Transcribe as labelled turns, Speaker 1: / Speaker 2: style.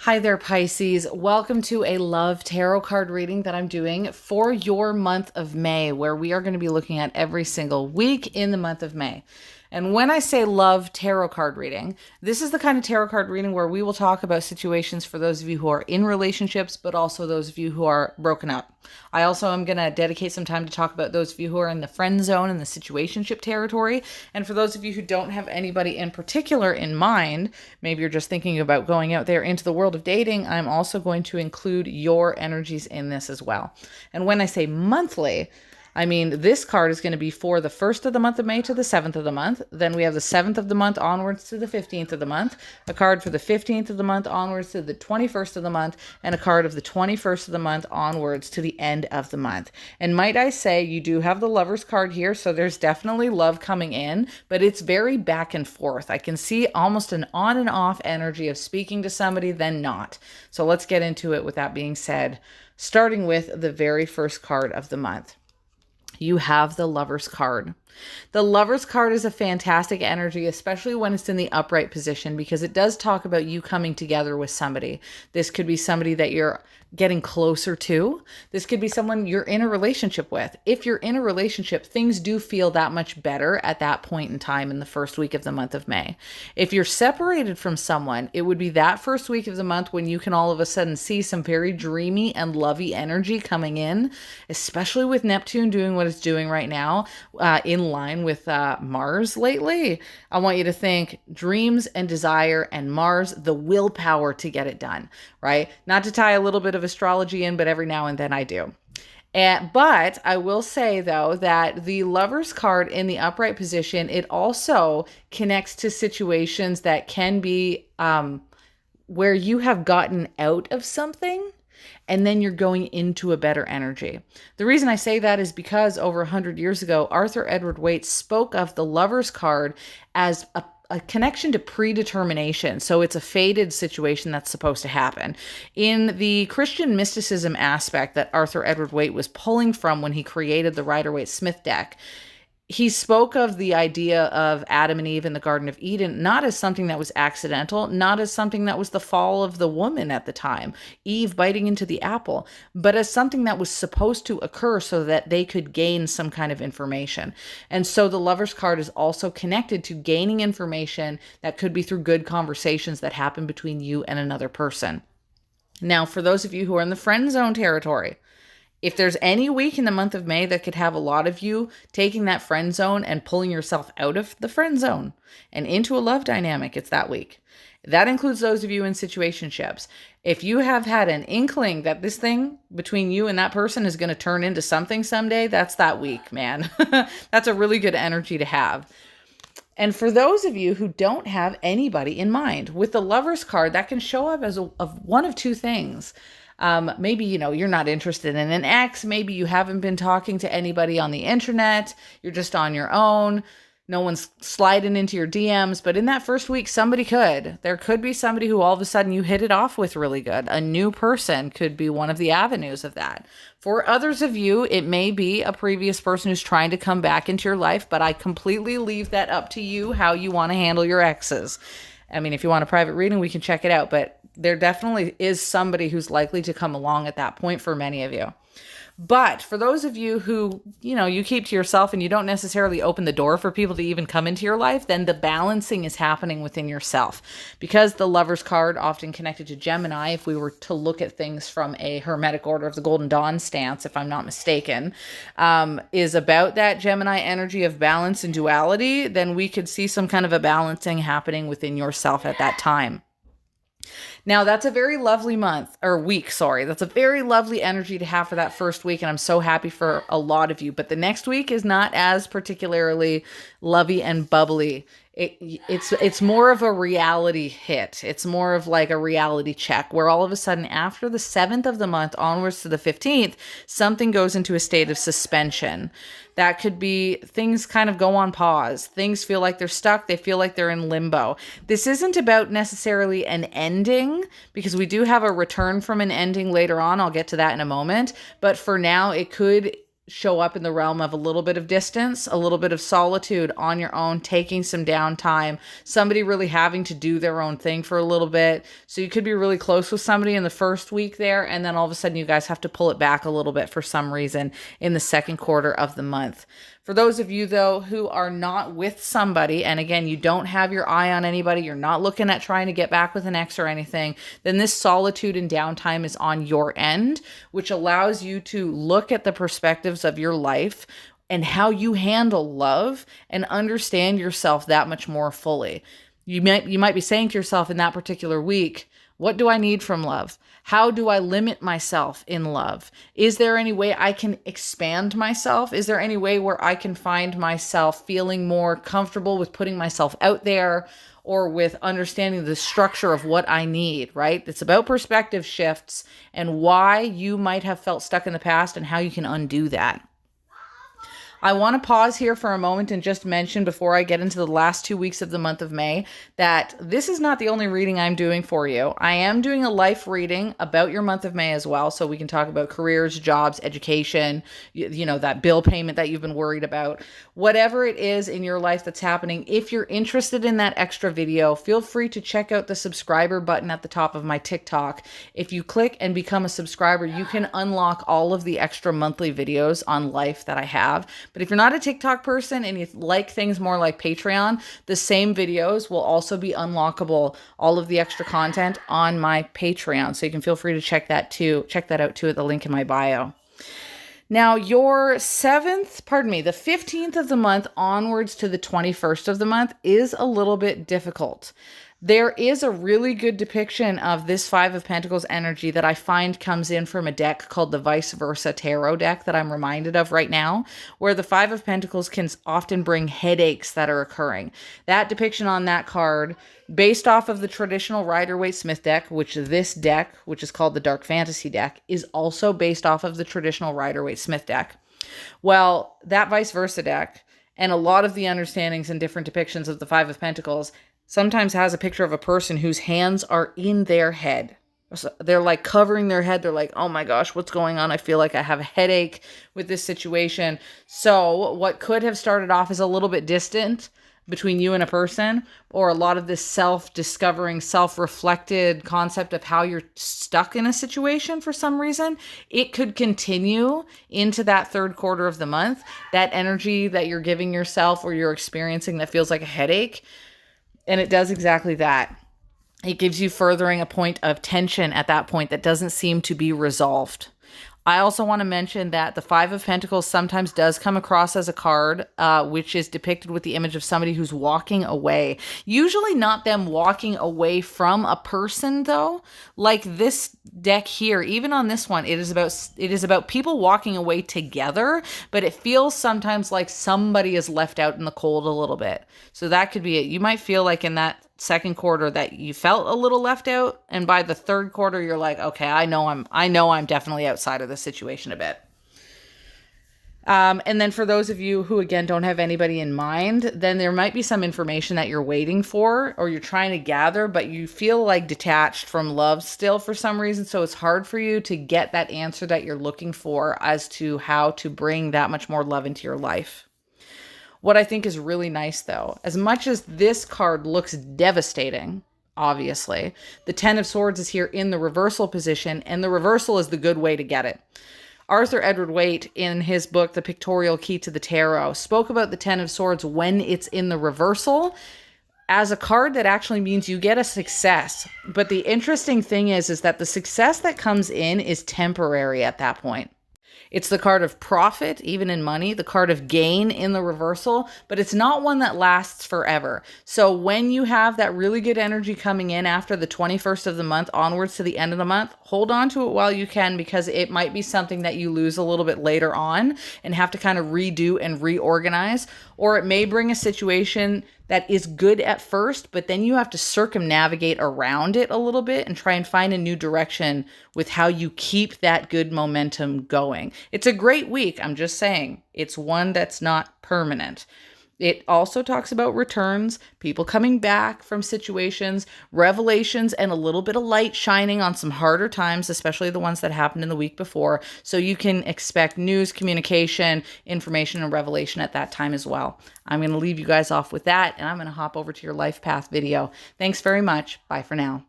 Speaker 1: Hi there, Pisces. Welcome to a love tarot card reading that I'm doing for your month of May, where we are going to be looking at every single week in the month of May. And when I say love tarot card reading, this is the kind of tarot card reading where we will talk about situations for those of you who are in relationships, but also those of you who are broken up. I also am going to dedicate some time to talk about those of you who are in the friend zone and the situationship territory. And for those of you who don't have anybody in particular in mind, maybe you're just thinking about going out there into the world of dating, I'm also going to include your energies in this as well. And when I say monthly, I mean, this card is going to be for the 1st of the month of May to the 7th of the month. Then we have the 7th of the month onwards to the 15th of the month, a card for the 15th of the month onwards to the 21st of the month, and a card of the 21st of the month onwards to the end of the month. And might I say, you do have the Lover's card here, so there's definitely love coming in, but it's very back and forth. I can see almost an on and off energy of speaking to somebody, then not. So let's get into it with that being said, starting with the very first card of the month. You have the Lover's card. The Lover's card is a fantastic energy, especially when it's in the upright position, because it does talk about you coming together with somebody. This could be somebody that you're getting closer to. This could be someone you're in a relationship with. If you're in a relationship, things do feel that much better at that point in time in the first week of the month of May. If you're separated from someone, it would be that first week of the month when you can all of a sudden see some very dreamy and lovey energy coming in, especially with Neptune doing what it's doing right now, in line with Mars lately. I want you to think dreams and desire and Mars, the willpower to get it done, right? Not to tie a little bit of astrology in, but every now and then I do. But I will say, though, that the Lover's card in the upright position, it also connects to situations that can be where you have gotten out of something and then you're going into a better energy. The reason I say that is because over 100 years ago, Arthur Edward Waite spoke of the Lover's card as a connection to predetermination. So it's a fated situation that's supposed to happen. In the Christian mysticism aspect that Arthur Edward Waite was pulling from when he created the Rider-Waite-Smith deck, he spoke of the idea of Adam and Eve in the Garden of Eden, not as something that was accidental, not as something that was the fall of the woman at the time, Eve biting into the apple, but as something that was supposed to occur so that they could gain some kind of information. And so the Lover's card is also connected to gaining information that could be through good conversations that happen between you and another person. Now, for those of you who are in the friend zone territory, if there's any week in the month of May that could have a lot of you taking that friend zone and pulling yourself out of the friend zone and into a love dynamic, it's that week. That includes those of you in situationships. If you have had an inkling that this thing between you and that person is going to turn into something someday, that's that week, man. That's a really good energy to have. And for those of you who don't have anybody in mind, with the Lover's card, that can show up as one of two things. Maybe, you're not interested in an ex. Maybe you haven't been talking to anybody on the internet. You're just on your own. No one's sliding into your DMs. But in that first week, somebody could. There could be somebody who all of a sudden you hit it off with really good. A new person could be one of the avenues of that. For others of you, it may be a previous person who's trying to come back into your life. But I completely leave that up to you, how you want to handle your exes. I mean, if you want a private reading, we can check it out. But there definitely is somebody who's likely to come along at that point for many of you. But for those of you who, you keep to yourself and you don't necessarily open the door for people to even come into your life, then the balancing is happening within yourself. Because the Lover's card, often connected to Gemini, if we were to look at things from a Hermetic Order of the Golden Dawn stance, if I'm not mistaken, is about that Gemini energy of balance and duality, then we could see some kind of a balancing happening within yourself at that time. Now, that's a very lovely week. That's a very lovely energy to have for that first week. And I'm so happy for a lot of you. But the next week is not as particularly lovey and bubbly. It's more of a reality hit. It's more of like a reality check where all of a sudden after the 7th of the month onwards to the 15th, something goes into a state of suspension. That could be things kind of go on pause. Things feel like they're stuck. They feel like they're in limbo. This isn't about necessarily an ending because we do have a return from an ending later on. I'll get to that in a moment. But for now, it could show up in the realm of a little bit of distance, a little bit of solitude on your own, taking some downtime, somebody really having to do their own thing for a little bit. So you could be really close with somebody in the first week there, and then all of a sudden you guys have to pull it back a little bit for some reason in the second quarter of the month. For those of you, though, who are not with somebody, and again, you don't have your eye on anybody, you're not looking at trying to get back with an ex or anything, then this solitude and downtime is on your end, which allows you to look at the perspectives of your life and how you handle love and understand yourself that much more fully. You might be saying to yourself in that particular week, what do I need from love? How do I limit myself in love? Is there any way I can expand myself? Is there any way where I can find myself feeling more comfortable with putting myself out there, or with understanding the structure of what I need, right? It's about perspective shifts and why you might have felt stuck in the past and how you can undo that. I want to pause here for a moment and just mention before I get into the last 2 weeks of the month of May that this is not the only reading I'm doing for you. I am doing a life reading about your month of May as well, so we can talk about careers, jobs, education, that bill payment that you've been worried about. Whatever it is in your life that's happening, if you're interested in that extra video, feel free to check out the subscriber button at the top of my TikTok. If you click and become a subscriber, you can unlock all of the extra monthly videos on life that I have. But if you're not a TikTok person and you like things more like Patreon, the same videos will also be unlockable, all of the extra content on my Patreon. So you can feel free to check that out too at the link in my bio. Now, the 15th of the month onwards to the 21st of the month is a little bit difficult. There is a really good depiction of this Five of Pentacles energy that I find comes in from a deck called the Vice Versa Tarot deck that I'm reminded of right now, where the Five of Pentacles can often bring headaches that are occurring. That depiction on that card, based off of the traditional Rider-Waite-Smith deck, which this deck, which is called the Dark Fantasy deck, is also based off of the traditional Rider-Waite-Smith deck. Well, that Vice Versa deck and a lot of the understandings and different depictions of the Five of Pentacles sometimes has a picture of a person whose hands are in their head. So they're like covering their head. They're like, oh my gosh, what's going on? I feel like I have a headache with this situation. So what could have started off as a little bit distant between you and a person, or a lot of this self-discovering, self-reflected concept of how you're stuck in a situation for some reason, it could continue into that third quarter of the month. That energy that you're giving yourself or you're experiencing that feels like a headache, and it does exactly that. It gives you furthering a point of tension at that point that doesn't seem to be resolved. I also want to mention that the Five of Pentacles sometimes does come across as a card, which is depicted with the image of somebody who's walking away. Usually not them walking away from a person, though. Like this deck here, even on this one, it is about people walking away together, but it feels sometimes like somebody is left out in the cold a little bit. So that could be it. You might feel like in that second quarter that you felt a little left out, and by the third quarter you're like, okay, I know I'm definitely outside of the situation a bit. And then for those of you who again don't have anybody in mind, then there might be some information that you're waiting for or you're trying to gather, but you feel like detached from love still for some reason, so it's hard for you to get that answer that you're looking for as to how to bring that much more love into your life. What I think is really nice, though, as much as this card looks devastating, obviously, the Ten of Swords is here in the reversal position, and the reversal is the good way to get it. Arthur Edward Waite, in his book, The Pictorial Key to the Tarot, spoke about the Ten of Swords when it's in the reversal as a card that actually means you get a success. But the interesting thing is that the success that comes in is temporary at that point. It's the card of profit, even in money, the card of gain in the reversal, but it's not one that lasts forever. So when you have that really good energy coming in after the 21st of the month onwards to the end of the month, hold on to it while you can, because it might be something that you lose a little bit later on and have to kind of redo and reorganize, or it may bring a situation that is good at first, but then you have to circumnavigate around it a little bit and try and find a new direction with how you keep that good momentum going. It's a great week. I'm just saying it's one that's not permanent. It also talks about returns, people coming back from situations, revelations, and a little bit of light shining on some harder times, especially the ones that happened in the week before. So you can expect news, communication, information, and revelation at that time as well. I'm going to leave you guys off with that, and I'm going to hop over to your life path video. Thanks very much. Bye for now.